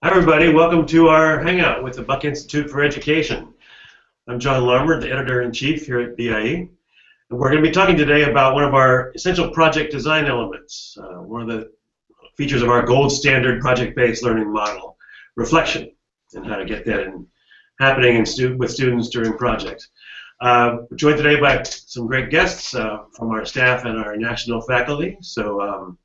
Hi everybody, welcome to our Hangout with the Buck Institute for Education. I'm John Larmer, the Editor-in-Chief here at BIE. And we're going to be talking today about one of our essential project design elements, one of the features of our gold standard project-based learning model, reflection, and how to get that happening with students during projects. We're joined today by some great guests from our staff and our national faculty. So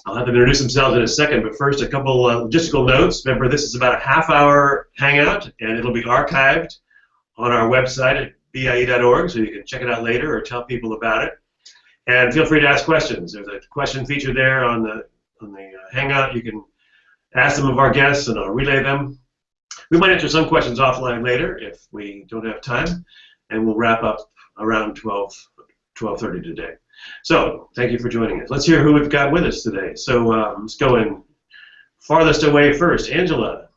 I'll have them introduce themselves in a second, but first a couple logistical notes. Remember, this is about a half-hour hangout, and it'll be archived on our website at bie.org, so you can check it out later or tell people about it. And feel free to ask questions. There's a question feature there on the hangout. You can ask them of our guests, and I'll relay them. We might answer some questions offline later if we don't have time, and we'll wrap up around 12:30 today. So, thank you for joining us. Let's hear who we've got with us today. So, let's go in farthest away first. Angela.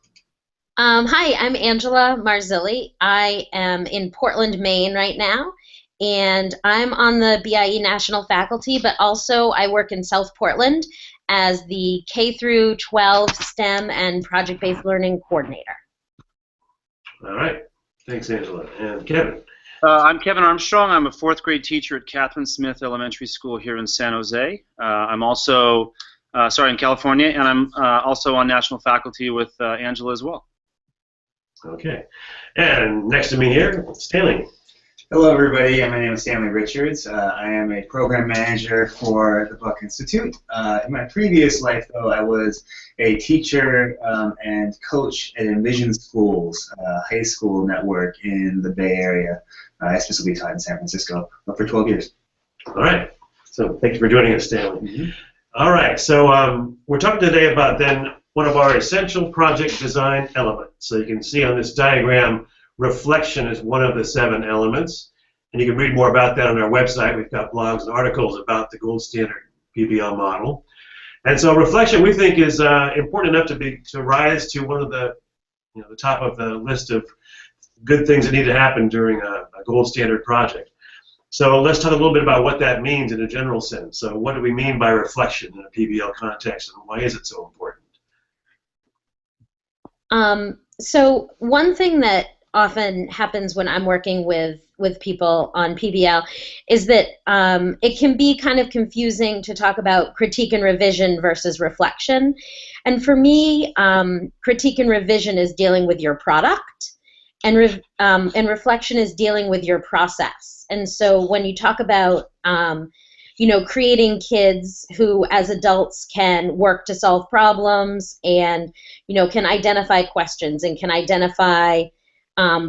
Hi, I'm Angela Marzilli. I am in Portland, Maine right now, and I'm on the BIE National Faculty, but also I work in South Portland as the K through 12 STEM and Project-Based Learning Coordinator. All right. Thanks, Angela. And Kevin. I'm Kevin Armstrong. I'm a fourth grade teacher at Catherine Smith Elementary School here in San Jose. I'm also, in California, and I'm also on national faculty with Angela as well. Okay. And next to me here, Stanley. Hello, everybody. My name is Stanley Richards. I am a program manager for the Buck Institute. In my previous life, though, I was a teacher and coach at Envision Schools, high school network in the Bay Area. I specifically taught in San Francisco for 12 years. All right. So thank you for joining us, Stanley. Mm-hmm. All right. So we're talking today about then one of our essential project design elements. So you can see on this diagram, reflection is one of the 7 elements. And you can read more about that on our website. We've got blogs and articles about the gold standard PBL model. And so reflection, we think, is important enough to rise to one of the top of the list of good things that need to happen during a gold standard project. So let's talk a little bit about what that means in a general sense. So what do we mean by reflection in a PBL context, and why is it so important? So one thing that often happens when I'm working with people on PBL is that it can be kind of confusing to talk about critique and revision versus reflection. And for me, critique and revision is dealing with your product, and reflection is dealing with your process. And so when you talk about creating kids who, as adults, can work to solve problems and can identify questions and can identify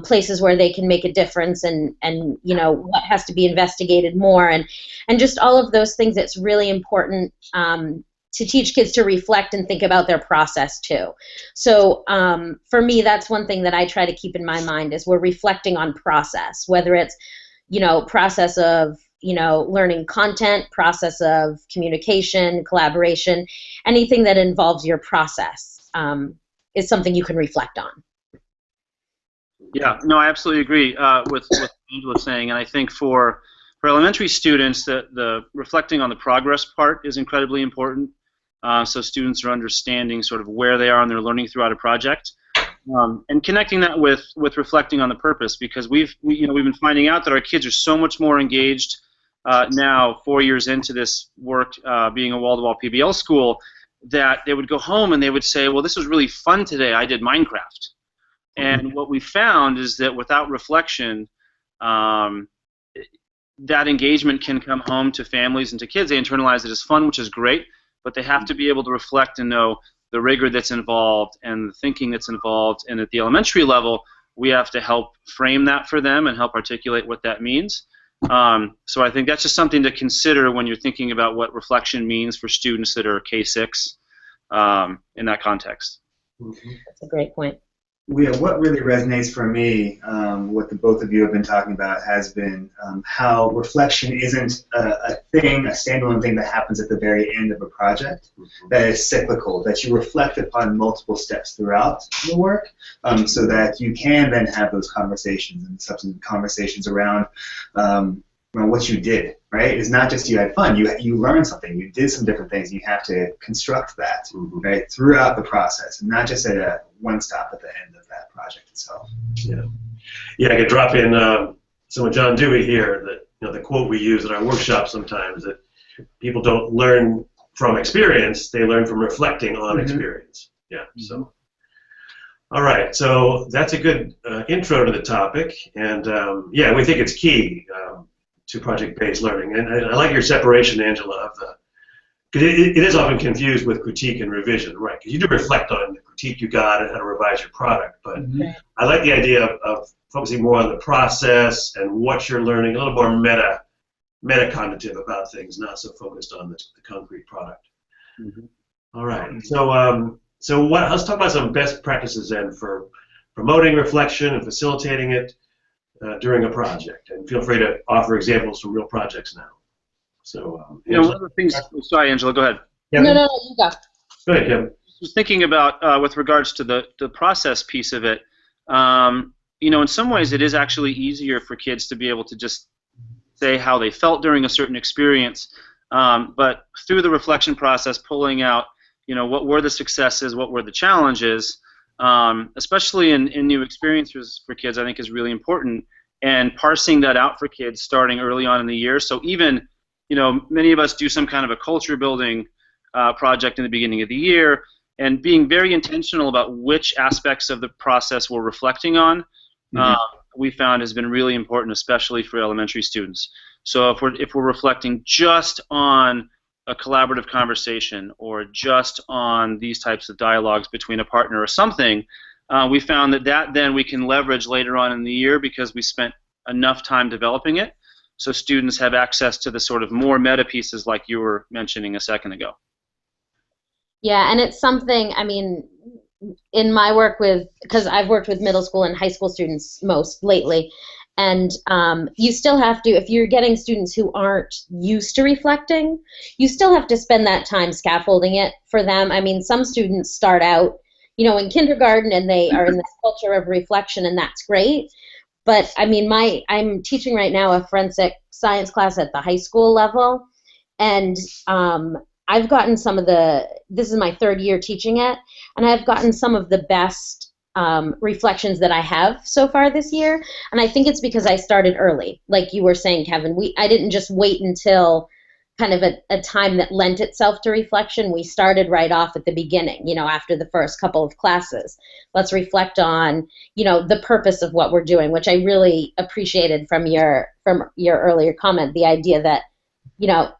places where they can make a difference and what has to be investigated more and just all of those things, it's really important to teach kids to reflect and think about their process too. So for me, that's one thing that I try to keep in my mind is we're reflecting on process, whether it's process of learning content, process of communication, collaboration, anything that involves your process is something you can reflect on. Yeah, no, I absolutely agree with what Angela was saying, and I think for elementary students, the reflecting on the progress part is incredibly important. So students are understanding sort of where they are in their learning throughout a project, and connecting that with reflecting on the purpose, because we've been finding out that our kids are so much more engaged now, 4 years into this work, being a wall-to-wall PBL school, that they would go home and they would say, well, this was really fun today, I did Minecraft. And what we found is that without reflection, that engagement can come home to families and to kids. They internalize it as fun, which is great, but they have to be able to reflect and know the rigor that's involved and the thinking that's involved. And at the elementary level, we have to help frame that for them and help articulate what that means. So I think that's just something to consider when you're thinking about what reflection means for students that are K-6 in that context. That's a great point. What really resonates for me, what the both of you have been talking about, has been how reflection isn't a standalone thing that happens at the very end of a project, that is cyclical, that you reflect upon multiple steps throughout the work, so that you can then have those conversations and subsequent conversations around what you did, right? It's not just you had fun. You learned something. You did some different things. You have to construct that, right, throughout the process, and not just at a one stop at the end of that project itself. Yeah, yeah. I could drop in some of John Dewey here. That the quote we use in our workshops sometimes, that people don't learn from experience; they learn from reflecting on experience. Yeah. So. All right, so that's a good intro to the topic, and yeah, we think it's key to project-based learning. And I like your separation, Angela, of because it is often confused with critique and revision, right? Because you do reflect on the critique you got and how to revise your product, but I like the idea of focusing more on the process and what you're learning, a little more meta-cognitive about things, not so focused on the concrete product. All right, so let's talk about some best practices then for promoting reflection and facilitating it during a project. And feel free to offer examples from real projects now. So, one of the things. Sorry, Angela, go ahead. No, you go. Go ahead, Kevin. I was thinking about with regards to the process piece of it. In some ways, it is actually easier for kids to be able to just say how they felt during a certain experience, but through the reflection process, pulling out what were the successes, what were the challenges, especially in new experiences for kids, I think is really important. And parsing that out for kids starting early on in the year. So even, many of us do some kind of a culture building project in the beginning of the year, and being very intentional about which aspects of the process we're reflecting on, we found has been really important, especially for elementary students. So if we're reflecting just on a collaborative conversation or just on these types of dialogues between a partner or something, we found that then we can leverage later on in the year because we spent enough time developing it, so students have access to the sort of more meta pieces like you were mentioning a second ago. Yeah, and it's something, I mean, in my work because I've worked with middle school and high school students most lately, and you still have to, if you're getting students who aren't used to reflecting, you still have to spend that time scaffolding it for them. I mean, some students start out, in kindergarten and they are in this culture of reflection, and that's great. But I mean, I'm teaching right now a forensic science class at the high school level, and I've gotten this is my third year teaching it, and I've gotten some of the best reflections that I have so far this year, and I think it's because I started early. Like you were saying, Kevin, I didn't just wait until kind of a time that lent itself to reflection. We started right off at the beginning, after the first couple of classes. Let's reflect on, the purpose of what we're doing, which I really appreciated from your earlier comment, the idea that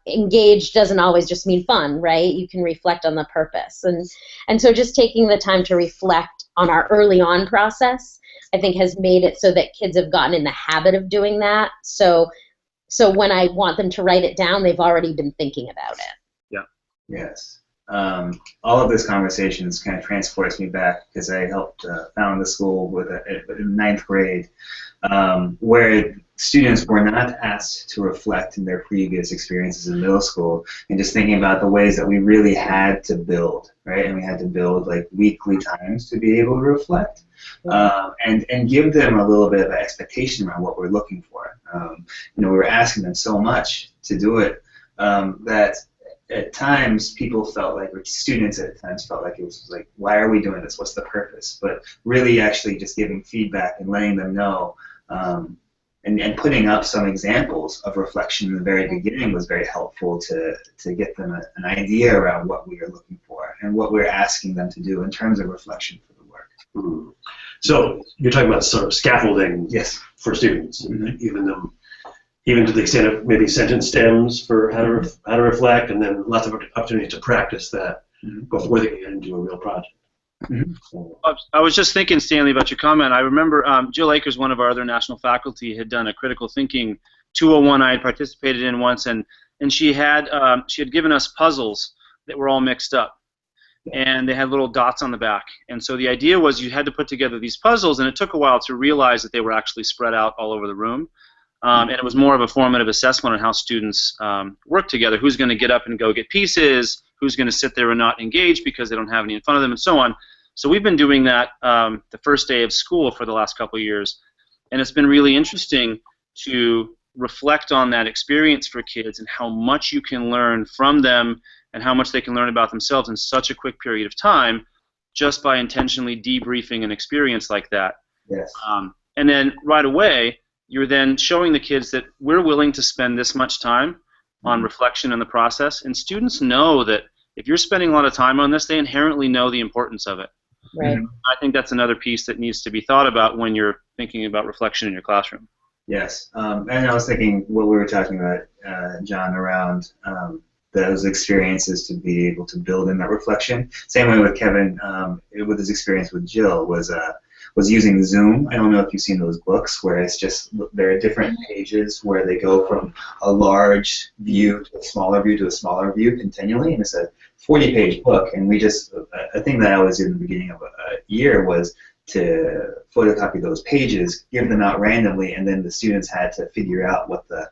engage doesn't always just mean fun, right? You can reflect on the purpose. And so just taking the time to reflect on our early on process, I think has made it so that kids have gotten in the habit of doing that. So when I want them to write it down, they've already been thinking about it. Yeah. Yes. All of this conversations kind of transports me back because I helped found the school in ninth grade, where students were not asked to reflect in their previous experiences in middle school, and just thinking about the ways that we really had to build, right? And we had to build like weekly times to be able to reflect, and give them a little bit of an expectation around what we're looking for. We were asking them so much to do it that at times people felt like, or students at times felt like it was like, why are we doing this? What's the purpose? But really actually just giving feedback and letting them know, and putting up some examples of reflection in the very beginning was very helpful to get them an idea around what we are looking for and what we're asking them to do in terms of reflection for the work. So you're talking about sort of scaffolding for students, even to the extent of maybe sentence stems for how to reflect, and then lots of opportunities to practice that before they get into a real project. So. I was just thinking, Stanley, about your comment. I remember Jill Akers, one of our other national faculty, had done a critical thinking 201 I had participated in once, and she had given us puzzles that were all mixed up, and they had little dots on the back. And so the idea was you had to put together these puzzles, and it took a while to realize that they were actually spread out all over the room. And it was more of a formative assessment on how students work together. Who's going to get up and go get pieces? Who's going to sit there and not engage because they don't have any in front of them, and so on. So we've been doing that the first day of school for the last couple of years, and it's been really interesting to reflect on that experience for kids and how much you can learn from them and how much they can learn about themselves in such a quick period of time just by intentionally debriefing an experience like that. Yes. And then right away, you're then showing the kids that we're willing to spend this much time on reflection in the process, and students know that if you're spending a lot of time on this, they inherently know the importance of it. Right. I think that's another piece that needs to be thought about when you're thinking about reflection in your classroom. Yes, and I was thinking what we were talking about, John, around those experiences to be able to build in that reflection. Same way with Kevin, with his experience with Jill, was using Zoom. I don't know if you've seen those books where it's just, there are different pages where they go from a large view to a smaller view to a smaller view continually, and it's a 40-page book. And we just, a thing that I was in the beginning of a year was to photocopy those pages, give them out randomly, and then the students had to figure out what the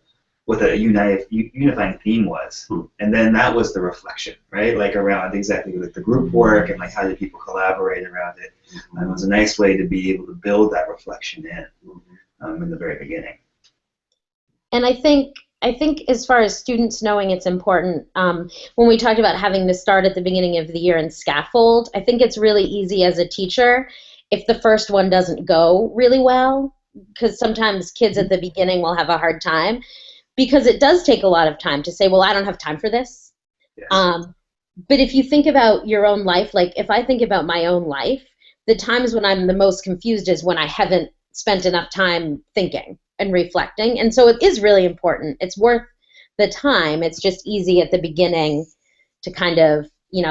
unifying theme was. And then that was the reflection, right? Like around exactly like the group work and like how did people collaborate around it. And it was a nice way to be able to build that reflection in the very beginning. And I think as far as students knowing it's important, when we talked about having to start at the beginning of the year and scaffold, I think it's really easy as a teacher if the first one doesn't go really well, because sometimes kids at the beginning will have a hard time, because it does take a lot of time to say, well, I don't have time for this. Yes. But if you think about your own life, like if I think about my own life, the times when I'm the most confused is when I haven't spent enough time thinking and reflecting. And so it is really important. It's worth the time. It's just easy at the beginning to kind of,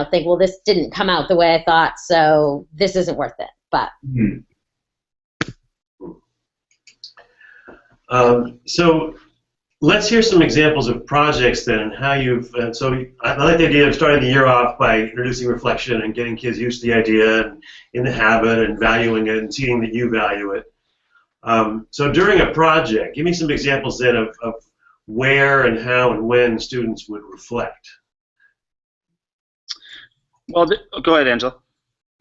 think, well, this didn't come out the way I thought, so this isn't worth it. But so let's hear some examples of projects then, and how you've. So I like the idea of starting the year off by introducing reflection and getting kids used to the idea and in the habit and valuing it and seeing that you value it. So during a project, give me some examples then of where and how and when students would reflect. Well, go ahead, Angela.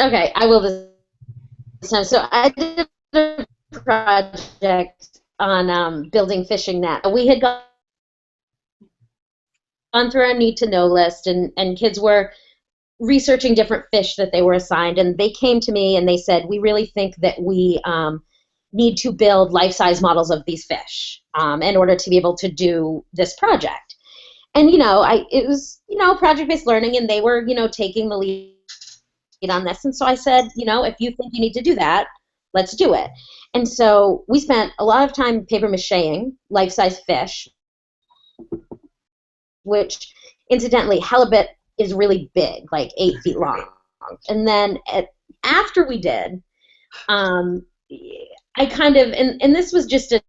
okay, I will this time. So I did a project on building fishing net. We had gone through our need to know list, and kids were researching different fish that they were assigned, and they came to me and they said, we really think that we need to build life-size models of these fish in order to be able to do this project. And it was project-based learning, and they were taking the lead on this. And so I said, if you think you need to do that, let's do it. And so we spent a lot of time paper macheing life-size fish, which incidentally, halibut is really big, like 8 feet long. And then after we did, I kind of, and this was just a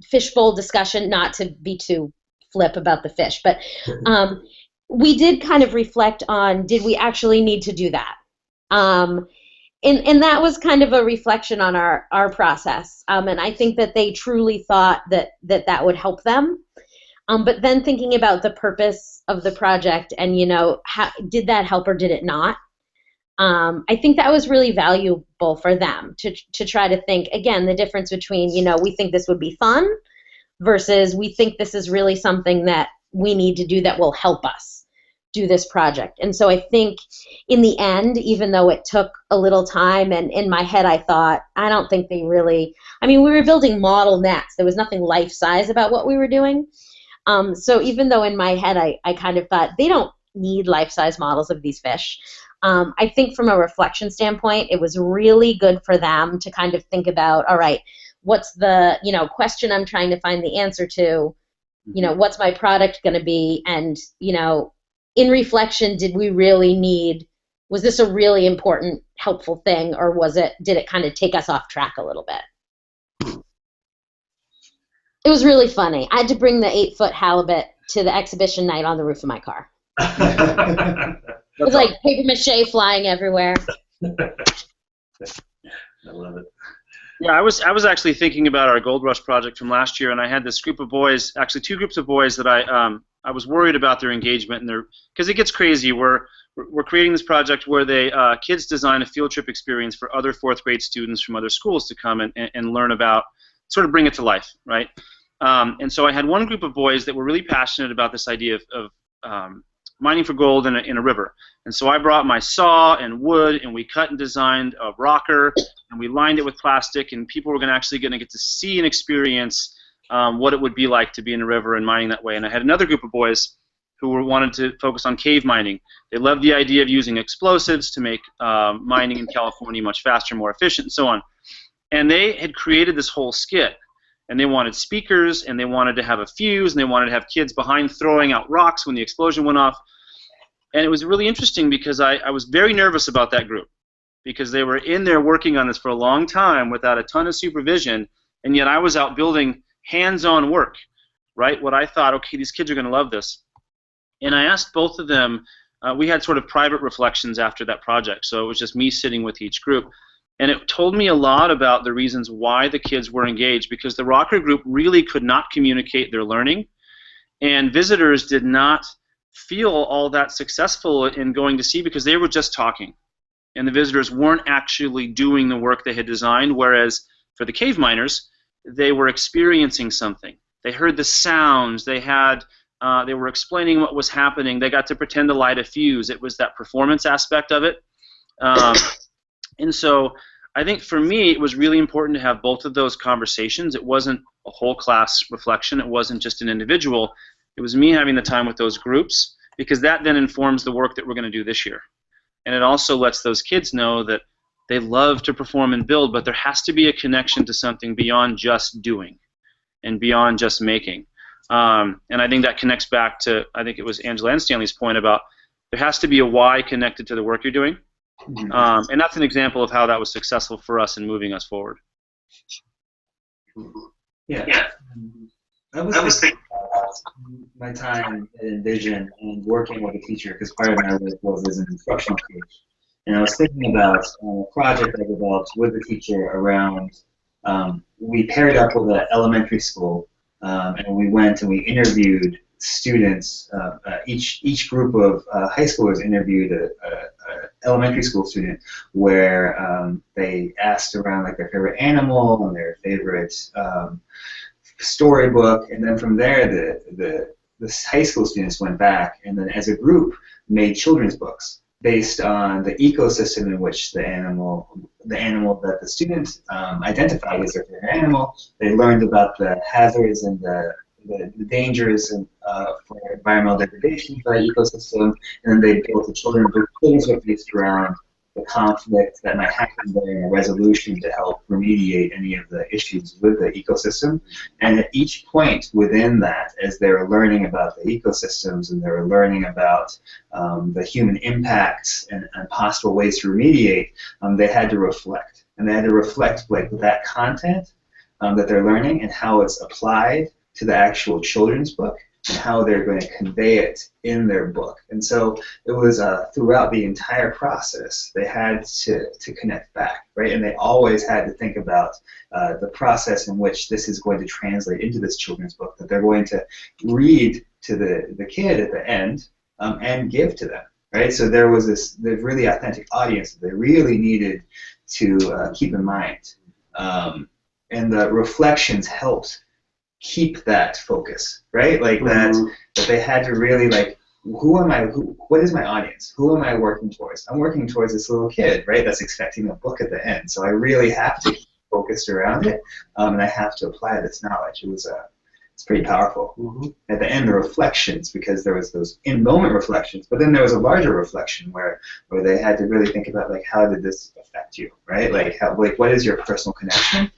fishbowl discussion, not to be too flip about the fish, but we did kind of reflect on, did we actually need to do that? And that was kind of a reflection on our process. And I think that they truly thought that would help them. But then thinking about the purpose of the project and, how, did that help or did it not? I think that was really valuable for them to try to think, again, the difference between, we think this would be fun versus we think this is really something that we need to do that will help us do this project. And so I think in the end, even though it took a little time, and in my head I thought, I don't think they really, we were building model nets. There was nothing life-size about what we were doing. So even though in my head I kind of thought, they don't need life-size models of these fish, I think from a reflection standpoint, it was really good for them to kind of think about, all right, what's the question I'm trying to find the answer to, what's my product going to be, and in reflection, did we really need, was this a really important, helpful thing, or did it kind of take us off track a little bit? It was really funny. I had to bring the 8-foot halibut to the exhibition night on the roof of my car. It was like paper mache flying everywhere. I love it. Yeah, I was actually thinking about our Gold Rush project from last year, and I had this group of boys, actually 2 groups of boys that I was worried about their engagement, and because it gets crazy. We're creating this project where kids design a field trip experience for other 4th grade students from other schools to come and learn about, sort of bring it to life, right? And so I had one group of boys that were really passionate about this idea of mining for gold in a river. And so I brought my saw and wood, and we cut and designed a rocker, and we lined it with plastic, and people were actually going to get to see and experience what it would be like to be in a river and mining that way. And I had another group of boys who wanted to focus on cave mining. They loved the idea of using explosives to make mining in California much faster, more efficient, and so on. And they had created this whole skit. And they wanted speakers, and they wanted to have a fuse, and they wanted to have kids behind throwing out rocks when the explosion went off. And it was really interesting because I was very nervous about that group, because they were in there working on this for a long time without a ton of supervision, and yet I was out building hands-on work, right? What I thought, okay, these kids are going to love this. And I asked both of them, we had sort of private reflections after that project, so it was just me sitting with each group. And it told me a lot about the reasons why the kids were engaged, because the rocker group really could not communicate their learning, and visitors did not feel all that successful in going to see because they were just talking. And the visitors weren't actually doing the work they had designed, whereas for the cave miners, they were experiencing something. They heard the sounds, they were explaining what was happening, they got to pretend to light a fuse. It was that performance aspect of it. And so I think for me it was really important to have both of those conversations. It wasn't a whole class reflection. It wasn't just an individual. It was me having the time with those groups, because that then informs the work that we're going to do this year. And it also lets those kids know that they love to perform and build, but there has to be a connection to something beyond just doing and beyond just making. And I think that connects back to, I think it was Angela and Stanley's point about there has to be a why connected to the work you're doing. And that's an example of how that was successful for us in moving us forward. Yeah. I was thinking about my time at Envision and working with a teacher, because part of my work was as an instructional coach. And I was thinking about a project I developed with the teacher around, we paired up with an elementary school, and we went and we interviewed students. Each group of high schoolers interviewed a elementary school student, where they asked around like their favorite animal and their favorite storybook, and then from there the high school students went back and then as a group made children's books based on the ecosystem in which the animal that the students identified as their favorite animal. They learned about the hazards and the dangers for environmental degradation for that ecosystem, and then they built a children's book based around the conflict that might happen there and a resolution to help remediate any of the issues with the ecosystem. And at each point within that, as they were learning about the ecosystems and they were learning about the human impacts and possible ways to remediate, they had to reflect. And they had to reflect like that content that they're learning and how it's applied to the actual children's book and how they're going to convey it in their book. And so it was throughout the entire process, they had to connect back, right? And they always had to think about the process in which this is going to translate into this children's book that they're going to read to the kid at the end and give to them, right? So there was this really authentic audience that they really needed to keep in mind. And the reflections helped keep that focus, right? Like that they had to really like, who am I? What is my audience? Who am I working towards? I'm working towards this little kid, right? That's expecting a book at the end. So I really have to keep focused around it, and I have to apply this knowledge. It's pretty powerful. At the end, the reflections, because there was those in-moment reflections, but then there was a larger reflection where they had to really think about like, how did this affect you, right? Like what is your personal connection,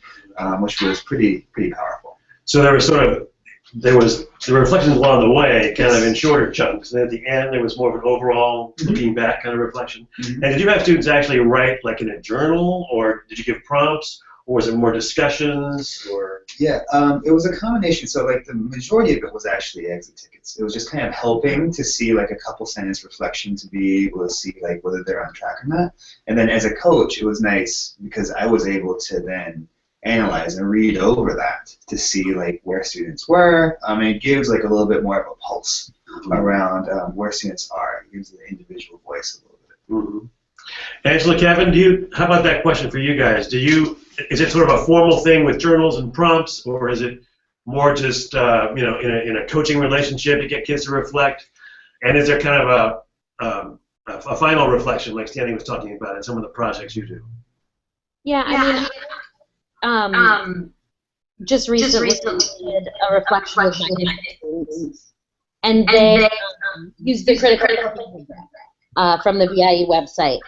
which was pretty powerful. So there was the reflections along the way, kind of in shorter chunks. And at the end, there was more of an overall looking back kind of reflection. And did you have students actually write like in a journal, or did you give prompts, or was it more discussions, or? Yeah, it was a combination. So like the majority of it was actually exit tickets. It was just kind of helping to see like a couple sentence reflection to be able to see like whether they're on track or not. And then as a coach, it was nice because I was able to then analyze and read over that to see like where students were. And it gives like a little bit more of a pulse around where students are. It gives the individual voice a little bit. Angela, Kevin, how about that question for you guys? Is it sort of a formal thing with journals and prompts, or is it more just in a coaching relationship to get kids to reflect? And is there kind of a final reflection, like Stanley was talking about, in some of the projects you do? Yeah, I mean, just recently did a reflection with my students, and they used the critical thinking from the BIE website.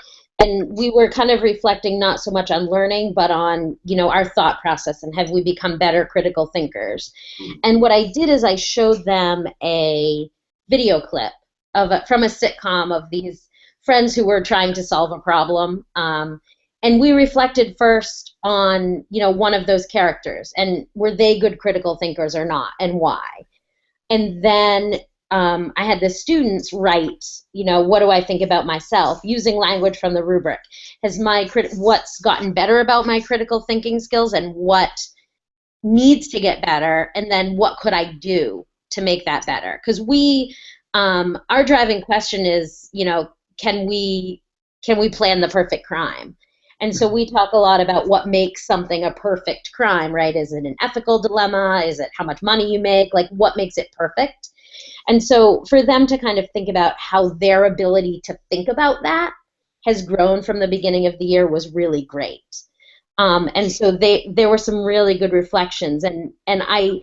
And we were kind of reflecting not so much on learning, but on, our thought process and have we become better critical thinkers. And what I did is I showed them a video clip from a sitcom of these friends who were trying to solve a problem. And we reflected first on, one of those characters and were they good critical thinkers or not, and why. And then I had the students write, what do I think about myself, using language from the rubric. What's gotten better about my critical thinking skills and what needs to get better, and then what could I do to make that better? Because our driving question is, can we plan the perfect crime? And so we talk a lot about what makes something a perfect crime, right? Is it an ethical dilemma? Is it how much money you make? Like, what makes it perfect? And so for them to kind of think about how their ability to think about that has grown from the beginning of the year was really great. And so there were some really good reflections, and I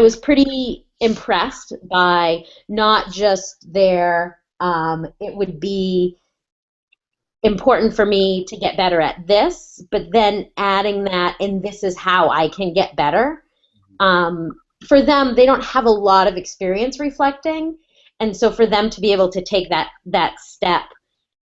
was pretty impressed by not just their it would be important for me to get better at this, but then adding that, and this is how I can get better. For them, they don't have a lot of experience reflecting, and so for them to be able to take that step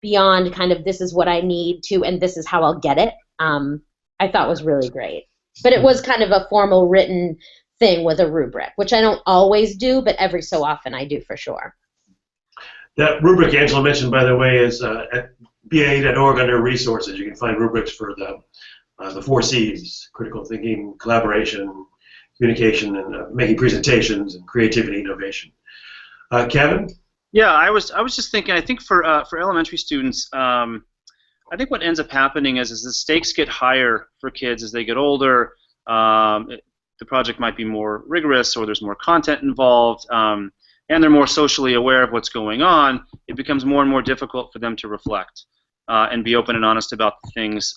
beyond kind of this is what I need to and this is how I'll get it, I thought was really great. But it was kind of a formal written thing with a rubric, which I don't always do, but every so often I do for sure. That rubric Angela mentioned, by the way, is at BIE.org under resources. You can find rubrics for the 4 C's: critical thinking, collaboration, communication, and making presentations, and creativity, innovation. Kevin? Yeah, I was just thinking. I think for elementary students, I think what ends up happening is the stakes get higher for kids as they get older. The project might be more rigorous, or there's more content involved, and they're more socially aware of what's going on. It becomes more and more difficult for them to reflect and be open and honest about the things.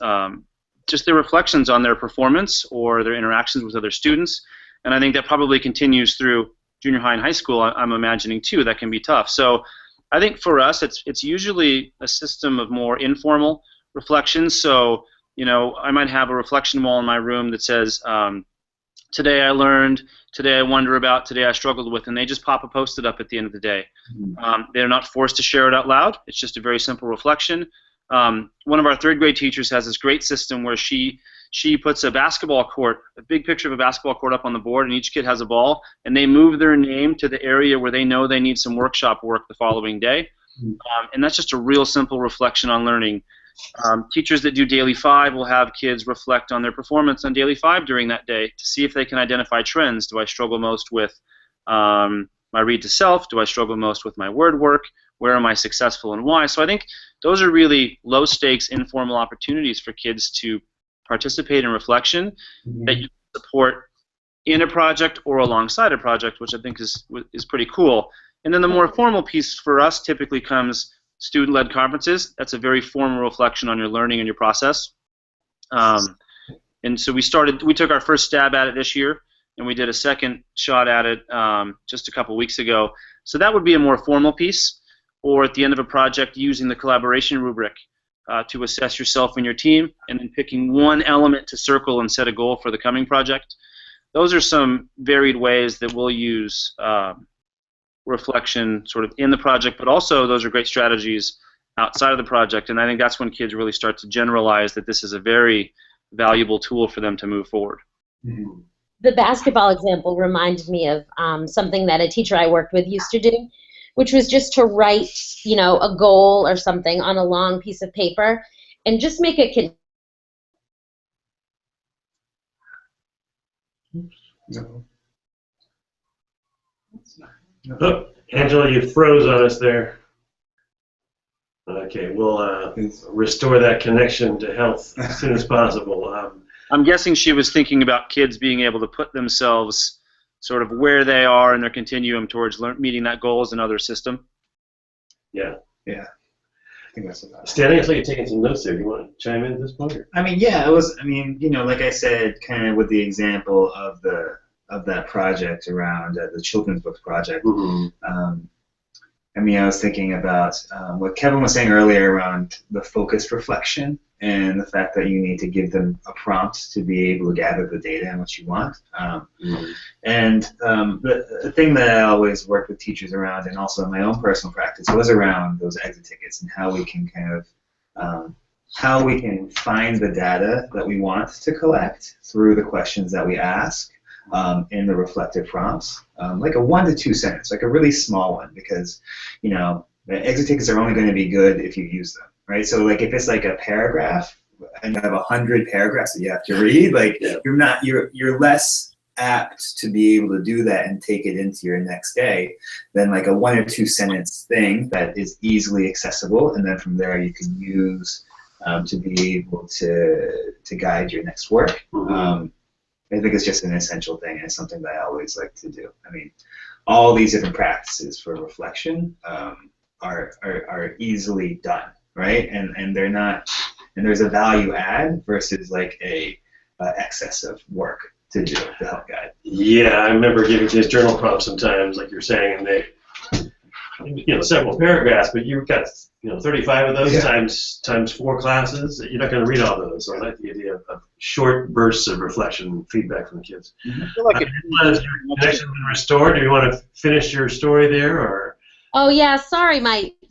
Just their reflections on their performance or their interactions with other students, and I think that probably continues through junior high and high school. I'm imagining too that can be tough. So I think for us it's usually a system of more informal reflections. So I might have a reflection wall in my room that says today I learned, today I wonder about, today I struggled with, and they just pop a post-it up at the end of the day. They're not forced to share it out loud. It's just a very simple reflection. One of our 3rd grade teachers has this great system where she puts a basketball court, a big picture of a basketball court up on the board, and each kid has a ball, and they move their name to the area where they know they need some workshop work the following day. And that's just a real simple reflection on learning. Teachers that do Daily 5 will have kids reflect on their performance on Daily 5 during that day to see if they can identify trends. Do I struggle most with my read to self? Do I struggle most with my word work? Where am I successful and why? So I think those are really low-stakes, informal opportunities for kids to participate in reflection that you support in a project or alongside a project, which I think is pretty cool. And then the more formal piece for us typically comes student-led conferences. That's a very formal reflection on your learning and your process. And so we took our first stab at it this year, and we did a second shot at it just a couple weeks ago. So that would be a more formal piece, or at the end of a project using the collaboration rubric to assess yourself and your team, and then picking one element to circle and set a goal for the coming project. Those are some varied ways that we'll use reflection sort of in the project, but also those are great strategies outside of the project, and I think that's when kids really start to generalize that this is a very valuable tool for them to move forward. The basketball example reminded me of something that a teacher I worked with used to do, which was just to write, a goal or something on a long piece of paper and just make it Oh, Angela, you froze on us there. Okay, we'll restore that connection to health as soon as possible. I'm guessing she was thinking about kids being able to put themselves sort of where they are in their continuum towards meeting that goal as another system. Yeah. Yeah. I think that's about it. Stanley, I saw you taking some notes there. Do you want to chime in at this point? I mean, yeah, it was. I mean, you know, like I said, kind of with the example of that project around the children's books project. Mm-hmm. I mean, I was thinking about what Kevin was saying earlier around the focused reflection and the fact that you need to give them a prompt to be able to gather the data and what you want. And the thing that I always work with teachers around, and also in my own personal practice, was around those exit tickets and how we can kind of how we can find the data that we want to collect through the questions that we ask. In the reflective prompts, like a 1 to 2 sentence, like a really small one, because you know the exit tickets are only going to be good if you use them, right? So like if it's like a paragraph and you have 100 paragraphs that you have to read, like you're less apt to be able to do that and take it into your next day than like a 1 or 2 sentence thing that is easily accessible, and then from there you can use to be able to guide your next work. I think it's just an essential thing, and it's something that I always like to do. I mean, all these different practices for reflection are easily done, right? And they're not, and there's a value add versus like a excess of work to do to help guide. Yeah, I remember giving kids journal prompts sometimes, like you're saying, and they, several paragraphs, but you've got 35 of those times 4 classes. You're not going to read all those. So I like the idea of short bursts of reflection and feedback from the kids. I feel like has your connection been restored? Do you want to finish your story there, or? Oh yeah, sorry,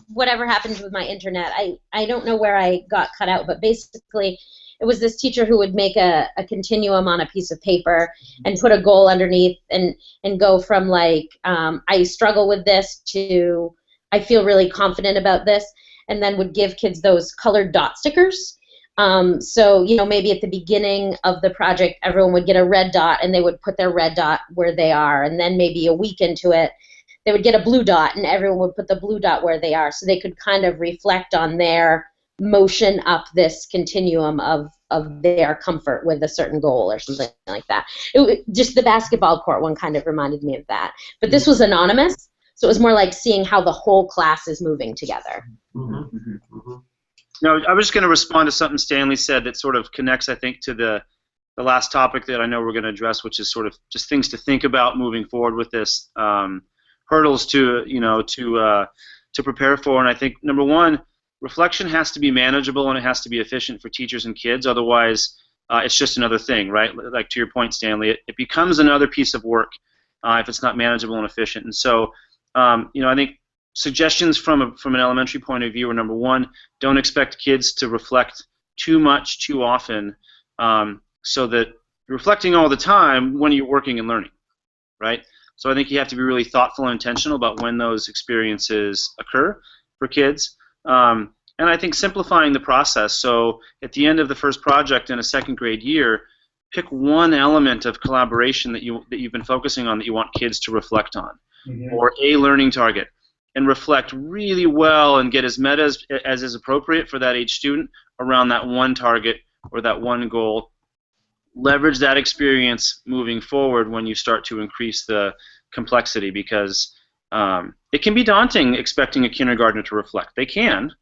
whatever happened with my internet. I don't know where I got cut out, but basically it was this teacher who would make a continuum on a piece of paper and put a goal underneath and go from like, I struggle with this to I feel really confident about this, and then would give kids those colored dot stickers. So, maybe at the beginning of the project, everyone would get a red dot and they would put their red dot where they are, and then maybe a week into it, they would get a blue dot and everyone would put the blue dot where they are, so they could kind of reflect on their motion up this continuum of their comfort with a certain goal or something like that. Just the basketball court one kind of reminded me of that. But this was anonymous, so it was more like seeing how the whole class is moving together. No, I was just going to respond to something Stanley said that sort of connects, I think, to the last topic that I know we're going to address, which is sort of just things to think about moving forward with this, hurdles to prepare for. And I think number one, reflection has to be manageable and it has to be efficient for teachers and kids. Otherwise, it's just another thing, right? Like to your point, Stanley, it becomes another piece of work if it's not manageable and efficient. And so, I think suggestions from an elementary point of view are, number one, don't expect kids to reflect too much too often, so that you're reflecting all the time when you're working and learning, right? So I think you have to be really thoughtful and intentional about when those experiences occur for kids. And I think simplifying the process. So at the end of the first project in a second grade year, pick one element of collaboration that you've been focusing on that you want kids to reflect on, or a learning target, and reflect really well and get as meta as is appropriate for that age student around that one target or that one goal. Leverage that experience moving forward when you start to increase the complexity, because it can be daunting expecting a kindergartner to reflect. They can,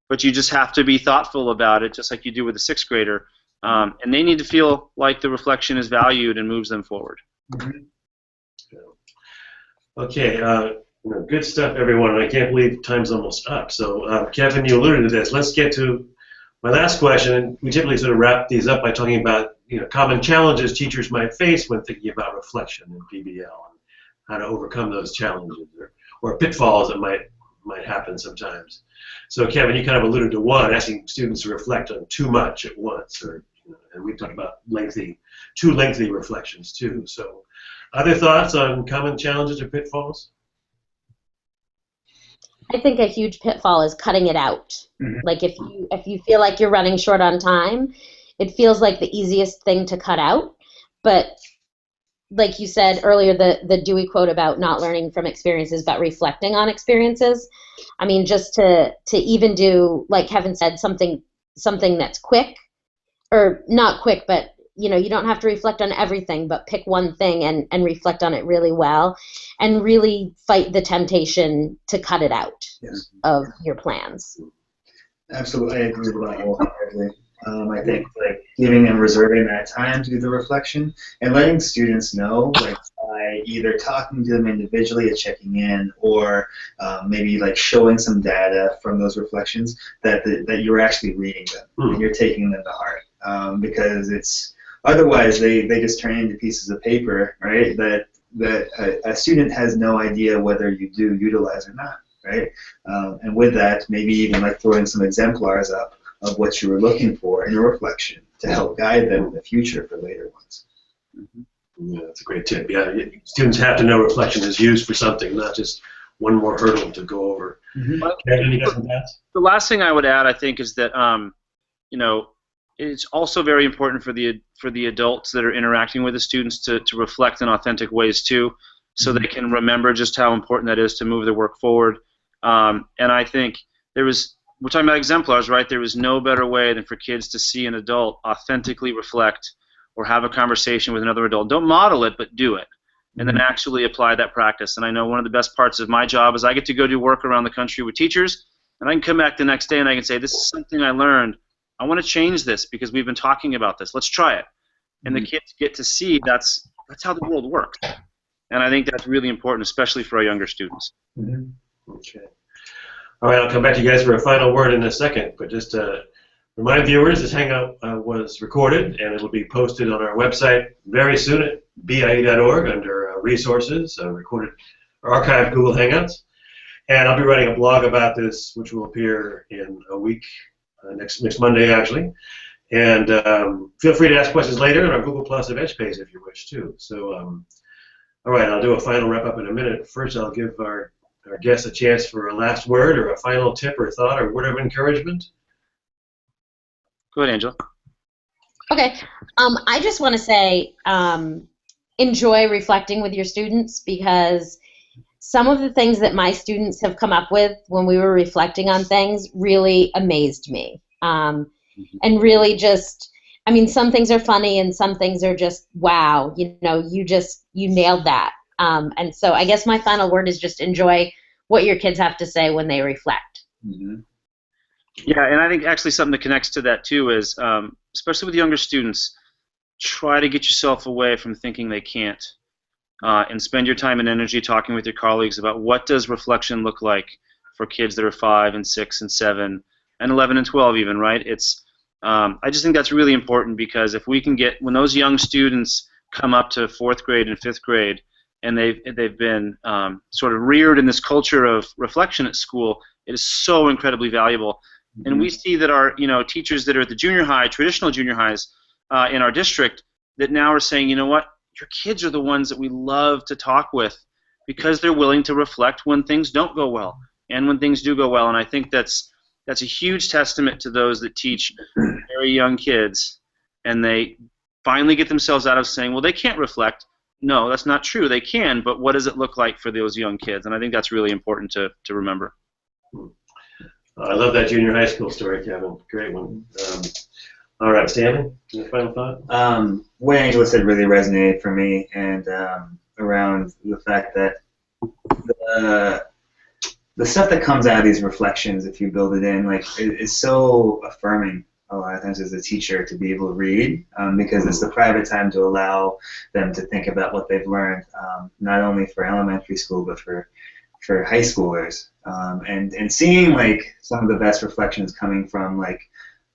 but you just have to be thoughtful about it, just like you do with a 6th grader, and they need to feel like the reflection is valued and moves them forward. Okay, good stuff, everyone. And I can't believe time's almost up. So, Kevin, you alluded to this. Let's get to my last question. We typically sort of wrap these up by talking about common challenges teachers might face when thinking about reflection in PBL and how to overcome those challenges or pitfalls that might happen sometimes. So, Kevin, you kind of alluded to one, asking students to reflect on too much at once, and we've talked about too lengthy reflections too. So, other thoughts on common challenges or pitfalls? I think a huge pitfall is cutting it out. Like if you feel like you're running short on time, it feels like the easiest thing to cut out. But like you said earlier, the Dewey quote about not learning from experiences but reflecting on experiences. I mean, just to even do, like Kevin said, something that's quick, or not quick, but you know, you don't have to reflect on everything, but pick one thing and reflect on it really well, and really fight the temptation to cut it out of your plans. Absolutely, I agree with that wholeheartedly. I think like giving and reserving that time to do the reflection and letting students know, like by either talking to them individually or checking in, or maybe like showing some data from those reflections that you're actually reading them and you're taking them to heart, because it's otherwise they just turn into pieces of paper, right? That a student has no idea whether you do utilize or not. Right, and with that, maybe even like throwing some exemplars up of what you were looking for in your reflection to help guide them in the future for later ones. Yeah, that's a great tip. Yeah, students have to know reflection is used for something, not just one more hurdle to go over. Kevin, you got some thoughts? The last thing I would add, I think, is that you know, it's also very important for the adults that are interacting with the students to reflect in authentic ways too, so they can remember just how important that is to move their work forward. And I think we're talking about exemplars, right? There is no better way than for kids to see an adult authentically reflect or have a conversation with another adult. Don't model it, but do it, and then actually apply that practice. And I know one of the best parts of my job is I get to go do work around the country with teachers, and I can come back the next day and I can say, this is something I learned. I want to change this because we've been talking about this. Let's try it. And the kids get to see that's how the world works. And I think that's really important, especially for our younger students. Okay. All right, I'll come back to you guys for a final word in a second, but just to remind viewers, this Hangout was recorded, and it'll be posted on our website very soon at bie.org under resources, recorded or archived Google Hangouts. And I'll be writing a blog about this, which will appear in a week, next Monday, actually. And feel free to ask questions later on our Google Plus Events page if you wish, too. So, all right, I'll do a final wrap-up in a minute. First, I'll give our guests a chance for a last word or a final tip or thought or word of encouragement. Go ahead, Angela. Okay. I just want to say enjoy reflecting with your students, because some of the things that my students have come up with when we were reflecting on things really amazed me. And really just, I mean, some things are funny and some things are just, wow, you know, you nailed that. And so I guess my final word is just enjoy what your kids have to say when they reflect. Yeah, and I think actually something that connects to that too is, especially with younger students, try to get yourself away from thinking they can't, and spend your time and energy talking with your colleagues about what does reflection look like for kids that are 5 and 6 and 7 and 11 and 12 even, right? I just think that's really important, because if we can get, when those young students come up to 4th grade and 5th grade, and they've been sort of reared in this culture of reflection at school, it is so incredibly valuable. And we see that our teachers that are at the junior high, traditional junior highs in our district, that now are saying, you know what, your kids are the ones that we love to talk with, because they're willing to reflect when things don't go well and when things do go well. And I think that's a huge testament to those that teach very young kids, and they finally get themselves out of saying, well, they can't reflect. No, that's not true. They can, but what does it look like for those young kids? And I think that's really important to remember. I love that junior high school story, Kevin. Great one. All right, Stanley, any final thought? What Angela said really resonated for me, and around the fact that the stuff that comes out of these reflections, if you build it in, like, is so affirming a lot of times as a teacher to be able to read, because it's the private time to allow them to think about what they've learned, not only for elementary school but for high schoolers, and seeing like some of the best reflections coming from like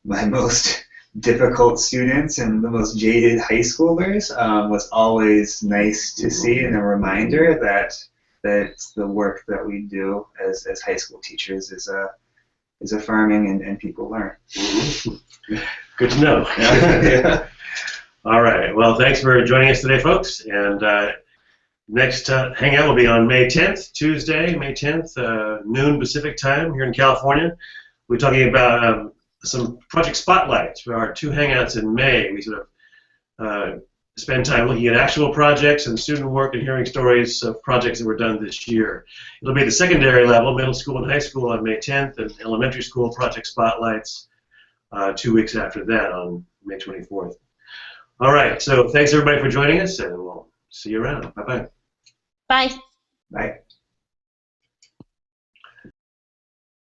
my most difficult students and the most jaded high schoolers was always nice to see, and a reminder that the work that we do as high school teachers is affirming, and people learn. Good to know. Yeah. All right. Well, thanks for joining us today, folks. And next Hangout will be on May 10th, Tuesday, May 10th, noon Pacific time here in California. We're talking about some project spotlights for our 2 Hangouts in May. We sort of spend time looking at actual projects and student work and hearing stories of projects that were done this year. It'll be the secondary level, middle school and high school on May 10th, and elementary school project spotlights 2 weeks after that on May 24th. All right, so thanks everybody for joining us, and we'll see you around. Bye-bye. Bye. Bye.